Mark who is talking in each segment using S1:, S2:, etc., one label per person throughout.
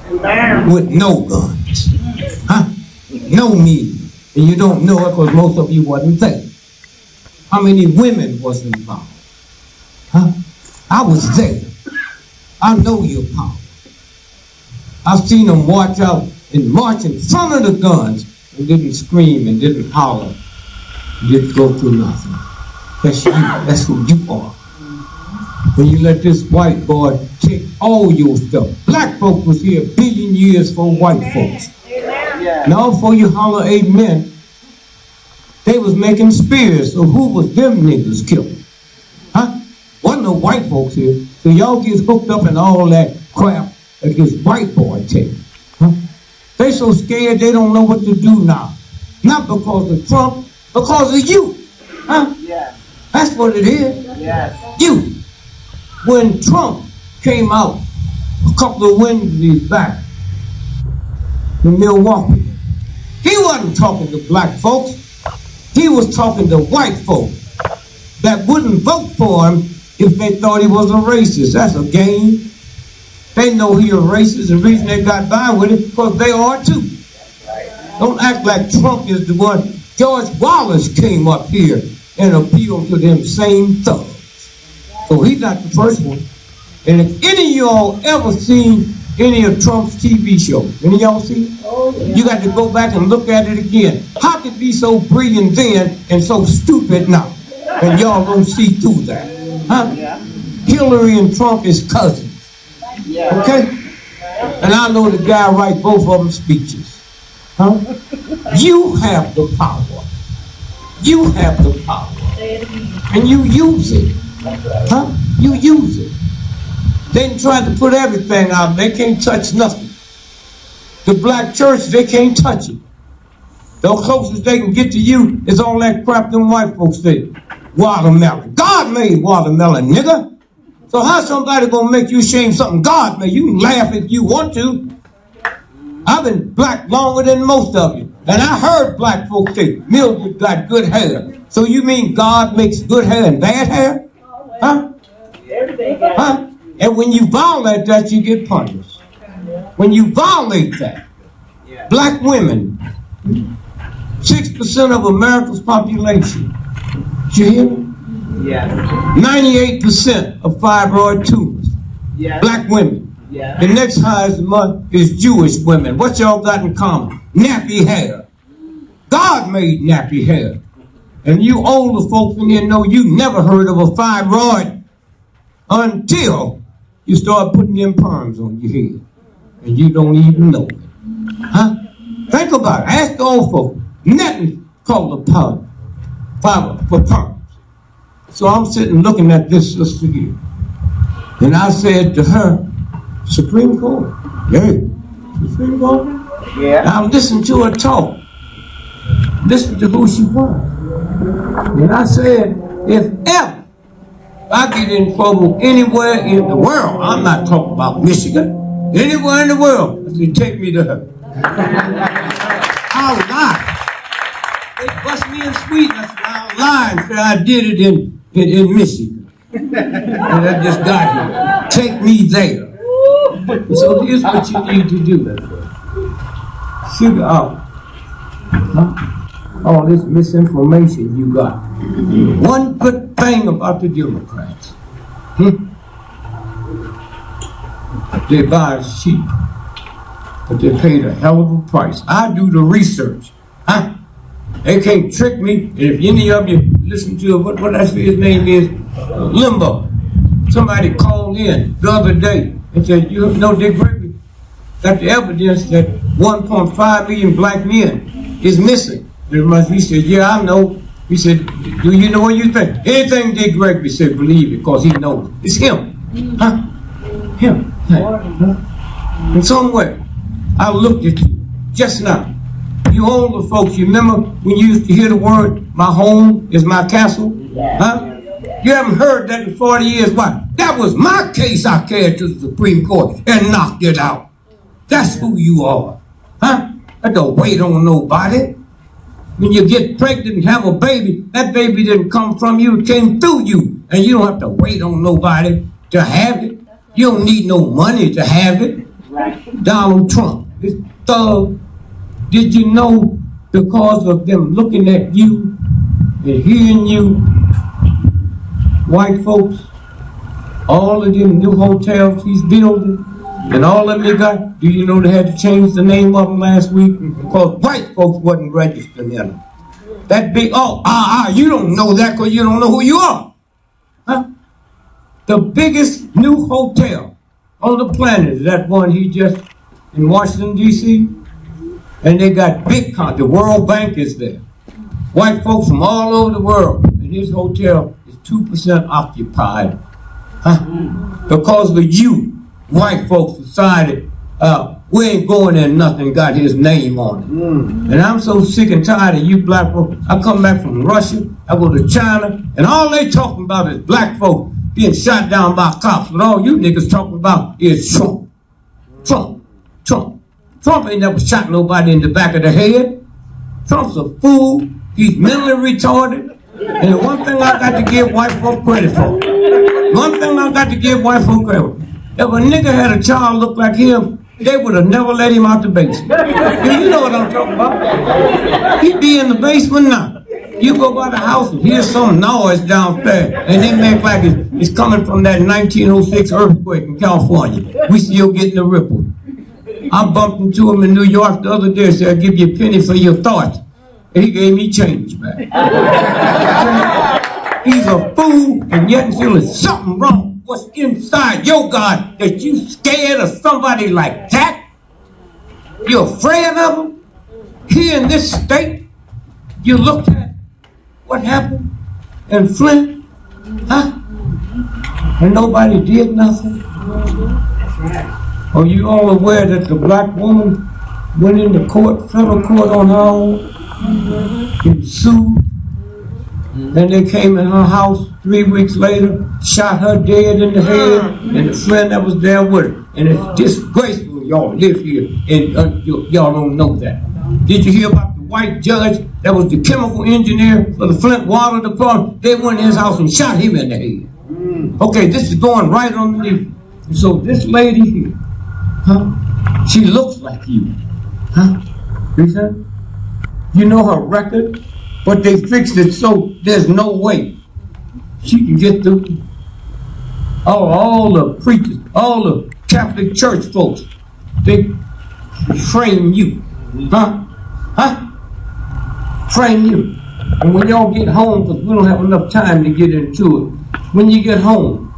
S1: with no guns. Huh? No meeting. And you don't know it because most of you wasn't there. How many women was involved? Huh? I was there. I know your power. I've seen them march out and march in front of the guns and didn't scream and didn't holler. Didn't go through nothing. That's you. That's who you are. When you let this white boy take all your stuff. Black folks was here a billion years for white folks. Now before you holler amen, they was making spears. So who was them niggas killing? Huh? Wasn't no white folks here. So y'all get hooked up in all that crap that this white boy take. Huh? They so scared they don't know what to do now. Not because of Trump, because of you. Huh? Yeah. That's what it is. Yeah. You. When Trump came out a couple of Wednesdays back in Milwaukee, he wasn't talking to black folks. He was talking to white folks that wouldn't vote for him if they thought he was a racist. That's a game. They know he a racist. The reason they got by with it because they are too. Don't act like Trump is the one. George Wallace came up here and appealed to them same thugs. So he's not the first one. And if any of y'all ever seen any of Trump's TV shows, any of y'all seen it? Oh, yeah. You got to go back and look at it again. How could it be so brilliant then and so stupid now? And y'all don't see through that. Huh? Yeah. Hillary and Trump is cousins. Yeah. Okay? And I know the guy write both of them speeches. Huh? You have the power. You have the power. And you use it. Huh? You use it. They try to put everything out. They can't touch nothing. The black church, they can't touch it. The closest they can get to you is all that crap them white folks say. Watermelon. God made watermelon, nigga. So how somebody gonna make you shame something God made? You can laugh if you want to. I've been black longer than most of you. And I heard black folks say, Mildred got good hair. So you mean God makes good hair and bad hair? Huh? Huh? And when you violate that, you get punished. When you violate that, black women, 6% of America's population, did you hear me? Yeah. 98% of fibroid tumors, black women. Yeah. The next highest month is Jewish women. What y'all got in common? Nappy hair. God made nappy hair. And you older folks in here know you never heard of a fibroid until you start putting them perms on your head. And you don't even know it. Huh? Think about it. Ask the old folks. Nothing called a fiber for perms. So I'm sitting looking at this sister here. And I said to her, Supreme Court. Yeah. Supreme Court? Yeah. Now listen to her talk. Listen to who she was. And I said, if ever I get in trouble anywhere in the world, I'm not talking about Michigan, anywhere in the world, they take me to her. I'll lie. They bust me in Sweden. I said, I'll lie and say I did it in Michigan. And I just got here. Take me there. So here's what you need to do. Figure out all this misinformation you got. One good thing about the Democrats. They buy sheep, but they paid a hell of a price. I do the research. They can't trick me. And if any of you listen to what I say his name is, Limbo. Somebody called in the other day and said, you know, Dick Gregory got the evidence that 1.5 million black men is missing. He said, yeah, I know. He said, do you know what you think? Anything Dick Gregory said, believe it, because he knows. It's him. Huh? Him. Huh? In some way, I looked at you just now. You older folks, you remember when you used to hear the word, my home is my castle? Huh? You haven't heard that in 40 years. Why? That was my case I carried to the Supreme Court and knocked it out. That's who you are. Huh? I don't wait on nobody. When you get pregnant and have a baby, that baby didn't come from you, it came through you. And you don't have to wait on nobody to have it. You don't need no money to have it. Donald Trump, this thug. Did you know because of them looking at you and hearing you, white folks, all of them new hotels he's building, and all of them they got, do you know they had to change the name of them last week? Because white folks wasn't registered in them. That big, you don't know that because you don't know who you are. Huh? The biggest new hotel on the planet is that one he just in Washington, D.C. And they got big, the World Bank is there. White folks from all over the world. And his hotel is 2% occupied. Huh? Because of you, white folks decided, we ain't going there, nothing got his name on it. And I'm so sick and tired of you black folks. I come back from Russia, I go to China, and all they talking about is black folks being shot down by cops. But all you niggas talking about is Trump. Trump. Trump. Trump ain't never shot nobody in the back of the head. Trump's a fool. He's mentally retarded. And the one thing I got to give white folk credit for. One thing I got to give white folk credit for. If a nigga had a child look like him, they would have never let him out the basement. You know what I'm talking about. He'd be in the basement now. You go by the house and hear some noise downstairs, and they make like it's coming from that 1906 earthquake in California. We still getting the ripple. I bumped into him in New York the other day and said, I'll give you a penny for your thoughts. And he gave me change back. He's a fool, and yet still there's something wrong. What's inside your God that you scared of somebody like that? You're afraid of him? Here in this state, you looked at what happened in Flint, huh? And nobody did nothing. That's right. Are you all aware that the black woman went into court, federal court on her own, and sued? Then they came in her house 3 weeks later, shot her dead in the head, and the friend that was there with her. And it's disgraceful y'all live here, and y'all don't know that. Did you hear about the white judge that was the chemical engineer for the Flint Water Department? They went in his house and shot him in the head. Okay, this is going right underneath. And so this lady here, huh? She looks like you, huh? You know her record? But they fixed it so there's no way she can get through. All the preachers, all the Catholic Church folks, they frame you. Huh? Frame you. And when y'all get home, because we don't have enough time to get into it, when you get home,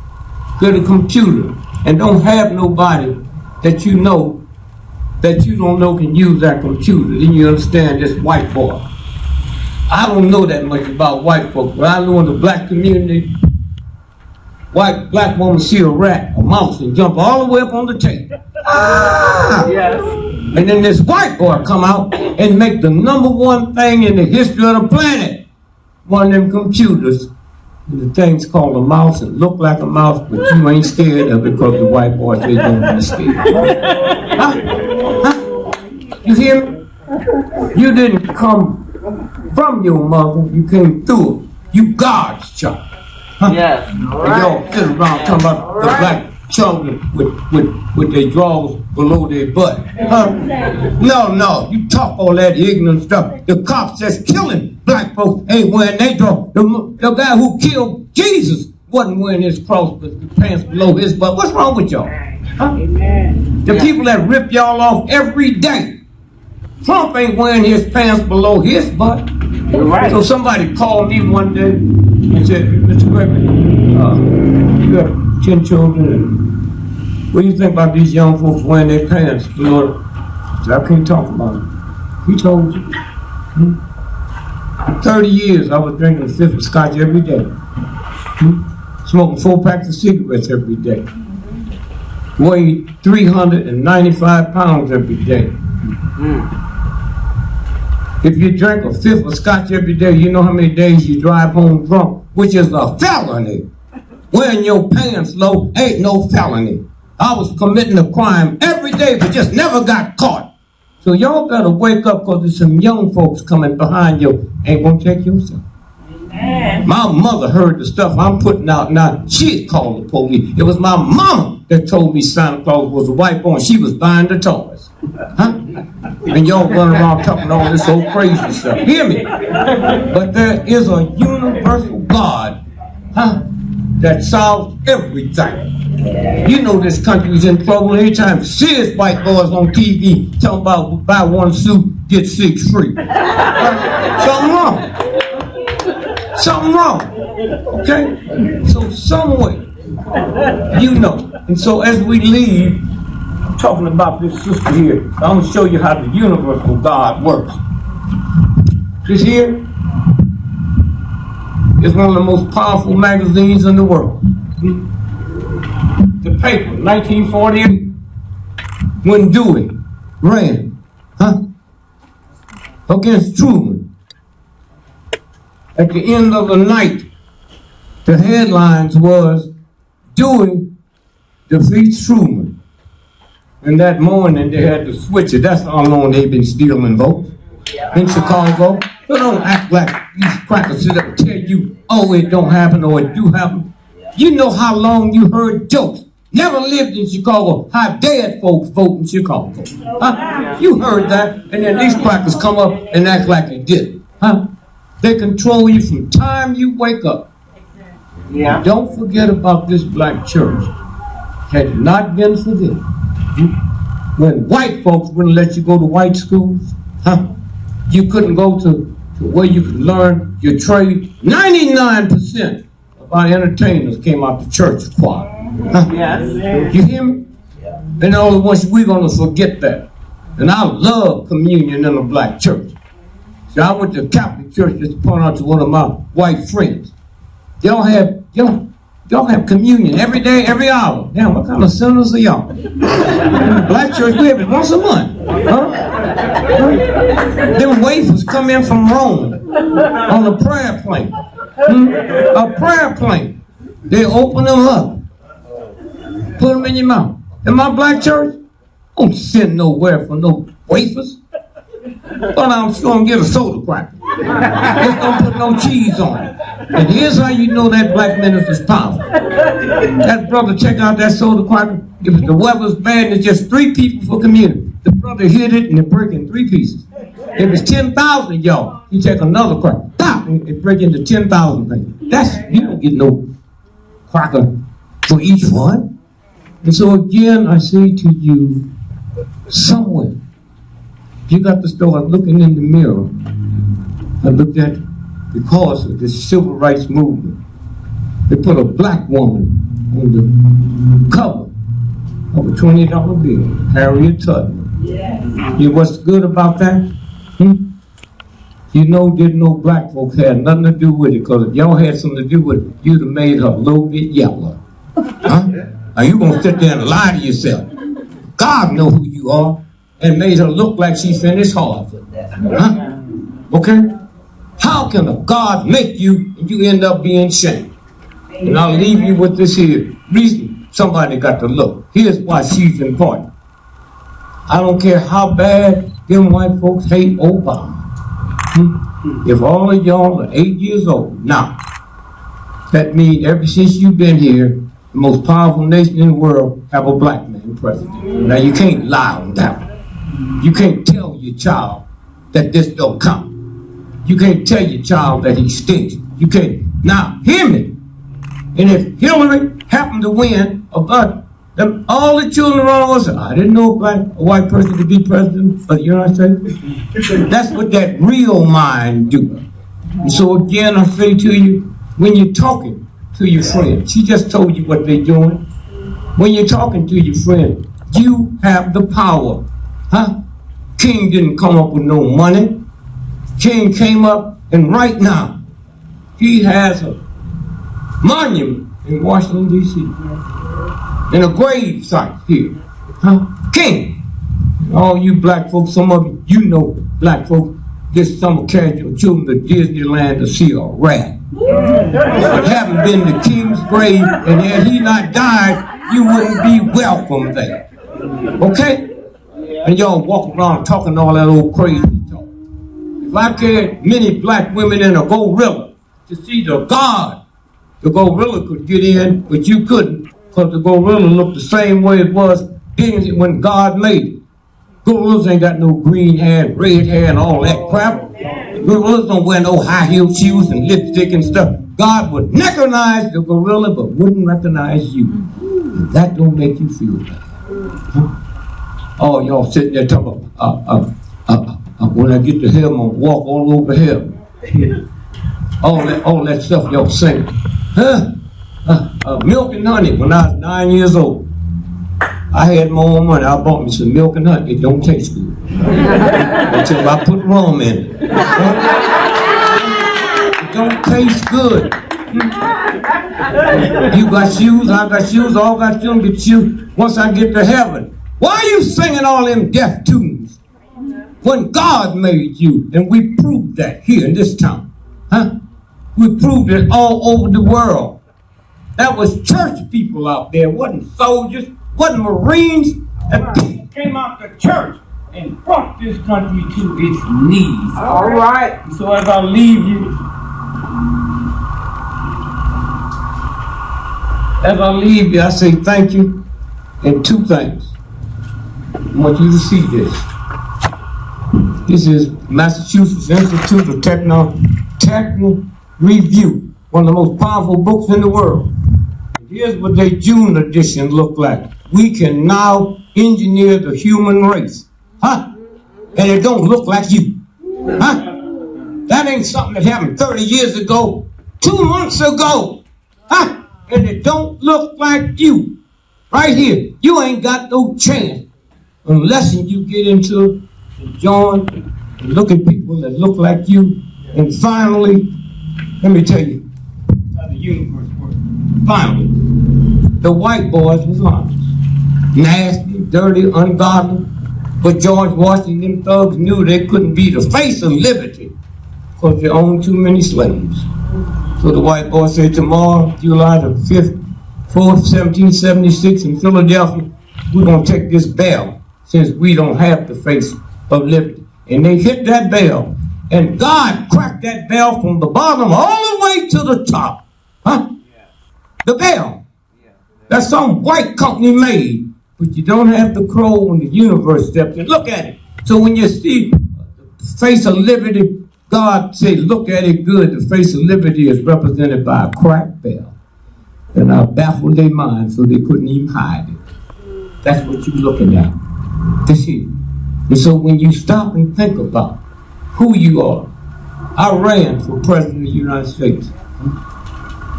S1: go to the computer and don't have nobody that you know that you don't know can use that computer. Then you understand this white boy. I don't know that much about white folks, but I know in the black community, black woman see a rat, a mouse, and jump all the way up on the table. Yes. And then this white boy come out and make the #1 thing in the history of the planet. One of them computers. And the thing's called a mouse and look like a mouse, but you ain't scared of it because the white boy says don't be scared. You hear me? You didn't come from your mother, you came through it. You God's child. Huh? Yes. And y'all sit around talking about the black children with their drawers below their butt. Huh? No, you talk all that ignorant stuff. The cops just killing black folks ain't wearing their drawers. The guy who killed Jesus wasn't wearing his cross with the pants below his butt. What's wrong with y'all? Huh? Amen. The people that rip y'all off every day. Trump ain't wearing his pants below his butt. Right. So somebody called me one day and said, Mr. Gregory, you got 10 children, and what do you think about these young folks wearing their pants below? I said, I can't talk about it. He told you. For 30 years, I was drinking a fifth of scotch every day. Smoking 4 packs of cigarettes every day. Weighed 395 pounds every day. If you drink a fifth of scotch every day, you know how many days you drive home drunk, which is a felony. Wearing your pants low ain't no felony. I was committing a crime every day, but just never got caught. So y'all better wake up, because there's some young folks coming behind you ain't gonna take yourself. Amen. My mother heard the stuff I'm putting out now. She called the police. It was my mama that told me Santa Claus was a white boy and she was buying the toys. Huh? And y'all running around talking all this old crazy stuff. Hear me? But there is a universal God, huh, that solves everything. You know this country's in trouble anytime. See white boys on TV talking about buy one suit, get 6 free. Something wrong. Something wrong. Okay? So some way, you know. And so as we leave, I'm talking about this sister here. I'm going to show you how the universal God works. This here is one of the most powerful magazines in the world. The paper, 1948, when Dewey ran, against Truman. At the end of the night, the headlines was, Dewey defeats Truman. And that morning they had to switch it. That's how long they've been stealing votes in Chicago. So don't act like these crackers sit up and tell you, oh, it don't happen or it do happen. You know how long you heard jokes. Never lived in Chicago. How dead folks vote in Chicago. Huh? You heard that. And then these crackers come up and act like they did. Huh? They control you from time you wake up. Yeah. Don't forget about this black church. Had it not been for them, when white folks wouldn't let you go to white schools, you couldn't go to where you could learn your trade. 99% of our entertainers came out the church choir. Yes. You hear me? Yeah. And all at once we're going to forget that. And I love communion in a black church. So I went to a Catholic church just to point out to one of my white friends. Y'all have communion every day, every hour. Damn, what kind of sinners are y'all? In the black church, we have it once a month. Them wafers come in from Rome on a prayer plane. A prayer plane. They open them up. Put them in your mouth. In my black church, don't send nowhere for no wafers. But I'm sure I'm get a soda cracker. Just don't put no cheese on it. And here's how you know that black minister's powerful. That brother, check out that soda cracker. If the weather's bad and it's just 3 people for community, the brother hit it and it break in 3 pieces. If it's 10,000 y'all, you take another cracker, pop, and it break into 10,000 things. That's, you don't get no cracker for each one. And so again, I say to you, somewhere, you got to start looking in the mirror. I looked at, because of this civil rights movement, they put a black woman on the cover of a $20 bill, Harriet Tubman. Yeah. You know what's good about that? You know, didn't know black folks had nothing to do with it, because if y'all had something to do with it, you'd have made her a little bit yellow. Are you going to sit there and lie to yourself? God know who you are, and made her look like she finished Harvard. Okay? How can a God make you and you end up being shamed? And I'll leave you with this here. Reason somebody got to look. Here's why she's important. I don't care how bad them white folks hate Obama. If all of y'all are 8 years old now, that means ever since you've been here, the most powerful nation in the world have a black man president. Now you can't lie on that one. You can't tell your child that this don't count. You can't tell your child that he stinks. You can't. Now, hear me. And if Hillary happened to win, about them, all the children around us, I didn't know a white person to be president of the United States. That's what that real mind do. And so again, I say to you, when you're talking to your friend, she just told you what they're doing. When you're talking to your friend, you have the power. King didn't come up with no money. King came up, and right now, he has a monument in Washington, D.C. and a grave site here. King. All you black folks, some of you know black folks, this summer carried your children to Disneyland to see a rat. But haven't been to King's grave, and had he not died, you wouldn't be welcome there. Okay? And y'all walk around talking all that old crazy talk. If I carried many black women in a gorilla to see the God, the gorilla could get in, but you couldn't, Because the gorilla looked the same way it was when God made it. Gorillas ain't got no green hair, red hair, and all that crap. Gorillas don't wear no high-heeled shoes and lipstick and stuff. God would recognize the gorilla, but wouldn't recognize you. And that don't make you feel bad. Huh? Oh, y'all sitting there talking about, when I get to heaven, I'm gonna walk all over heaven. all that stuff y'all sing. Huh? Milk and honey. When I was 9 years old, I had my own money. I bought me some milk and honey. It don't taste good until I put rum in it. It don't taste good. You got shoes, I got shoes, all got shoes, get shoes. Once I get to heaven, why are you singing all them deaf tunes? When God made you, and we proved that here in this town. Huh? We proved it all over the world. That was church people out there, wasn't soldiers, wasn't Marines. That people came out to church and brought this country to its knees.
S2: All right.
S1: So as I leave you, I say thank you and two things. I want you to see this. This is Massachusetts Institute of Technical Review, one of the most powerful books in the world. Here's what their June edition looked like. We can now engineer the human race. Huh? And it don't look like you. Huh? That ain't something that happened 30 years ago, 2 months ago. Huh? And it don't look like you. Right here. You ain't got no chance unless you get into and join and look at people that look like you. And finally, let me tell you how the universe works. Finally, the white boys was honest. Nasty, dirty, ungodly. But George Washington thugs knew they couldn't be the face of liberty because they owned too many slaves. So the white boy said, tomorrow, July the 5th, 4th, 1776 in Philadelphia, we're going to take this bell since we don't have the face of liberty. And they hit that bell. And God cracked that bell from the bottom all the way to the top. Huh? The bell. That some white company made. But you don't have the crow when the universe steps in. Look at it. So when you see the face of liberty, God said, look at it good. The face of liberty is represented by a cracked bell. And I baffled their mind so they couldn't even hide it. That's what you're looking at. This here. And so when you stop and think about who you are, I ran for President of the United States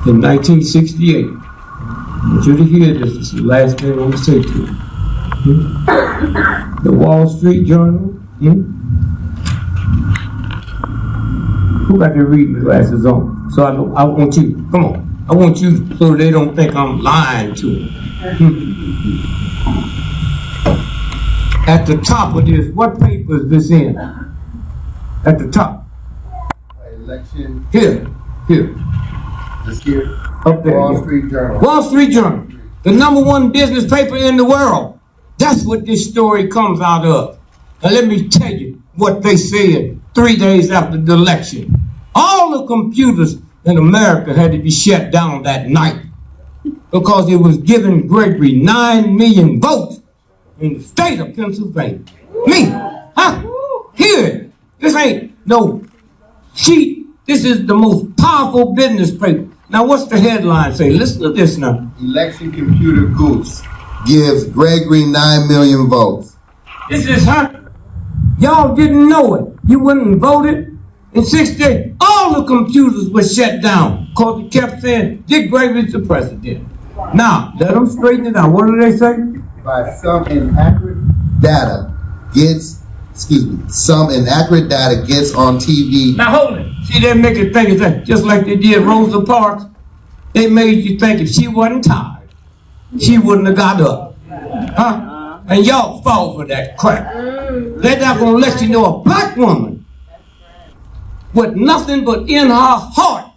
S1: in 1968. I want you to hear this. This is the last thing I'm going to say to you. The Wall Street Journal. Who got their reading glasses on? So I want you, come on. I want you so they don't think I'm lying to them. At the top of this, what paper is this in? At the top.
S3: Election.
S1: Here.
S3: This here.
S1: Up there.
S3: Wall Street Journal.
S1: Wall Street Journal. The #1 business paper in the world. That's what this story comes out of. And let me tell you what they said 3 days after the election. All the computers in America had to be shut down that night because it was giving Gregory 9 million votes in the state of Pennsylvania. Me, huh? Here, this ain't no cheat. This is the most powerful business paper. Now, what's the headline say? Listen to this now.
S3: Election computer goose gives Gregory 9 million votes.
S1: This is, huh? Y'all didn't know it. You wouldn't have voted. In 6 days, all the computers were shut down because he kept saying, Dick Gregory's the president. Now, let them straighten it out. What do they say?
S3: By some inaccurate data gets on TV.
S1: Now hold it. See, they make it think that just like they did Rosa Parks. They made you think if she wasn't tired, she wouldn't have got up. Huh? And y'all fall for that crap. They're not going to let you know a black woman with nothing but in her heart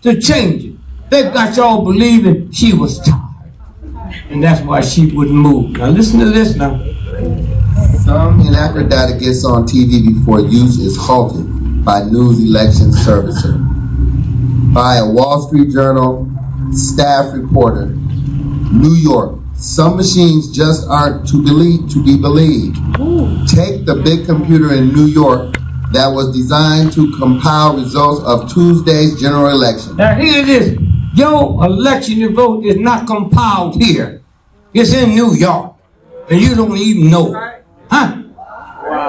S1: to change it. They've got y'all believing she was tired. And that's why she wouldn't move. Now listen to this now.
S3: Some inaccurate data gets on TV before use is halted by news election servicer. By a Wall Street Journal staff reporter New York. Some machines just aren't to be believed. Take the big computer in New York that was designed to compile results of Tuesday's general election.
S1: Now here it is. Your election vote is not compiled here. It's in New York. And you don't even know it. Huh?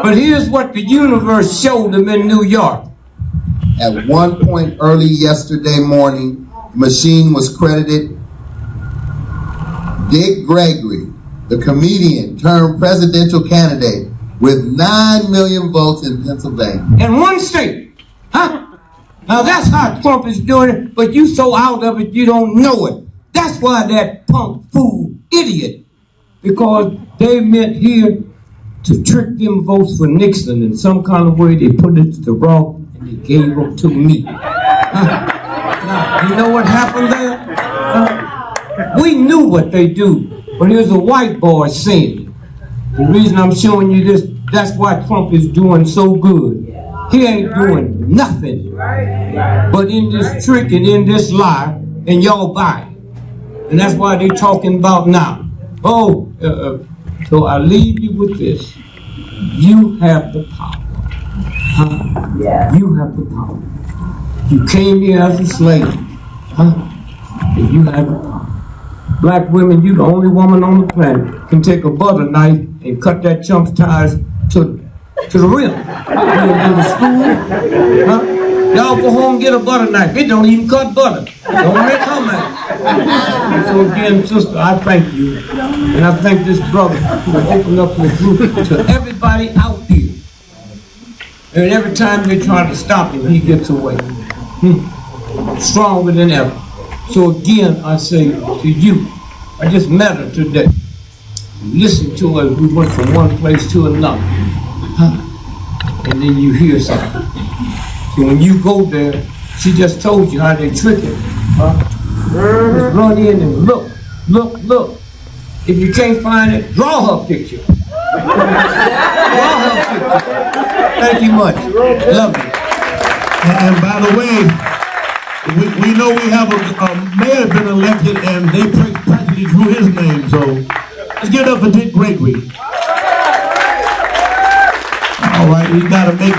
S1: But here's what the universe showed them in New York.
S3: At one point early yesterday morning, the machine was credited Dick Gregory, the comedian turned presidential candidate, with 9 million votes in Pennsylvania.
S1: In one state. Huh? Now that's how Trump is doing it, but you so out of it you don't know it. That's why that punk fool idiot, because they meant here to trick them votes for Nixon in some kind of way. They put it to the raw and they gave them to me. Now, you know what happened there? We knew what they do, but here's a white boy saying it. The reason I'm showing you this, that's why Trump is doing so good. He ain't doing nothing but in this trick and in this lie, and y'all buy it. And that's why they're talking about now. So I leave you with this. You have the power. Huh? Yeah. You have the power. You came here as a slave. Huh? And you have the power. Black women, you the only woman on the planet can take a butter knife and cut that chump's tires to the rim. You go to school, huh? Y'all go home and get a butter knife. It don't even cut butter. Don't make her mad. So again, sister, I thank you. And I thank this brother for opening up the group to everybody out here. And every time they try to stop him, he gets away. Stronger than ever. So again, I say to you, I just met her today. Listen to her. We went from one place to another. And then you hear something. So when you go there, she just told you how they trick it. Just run in and look. If you can't find it, draw her picture. Draw her picture. Thank you much. Love you.
S2: And by the way, we know we have a mayor been elected and they practically drew his name, so let's give it up for Dick Gregory. All right, we gotta make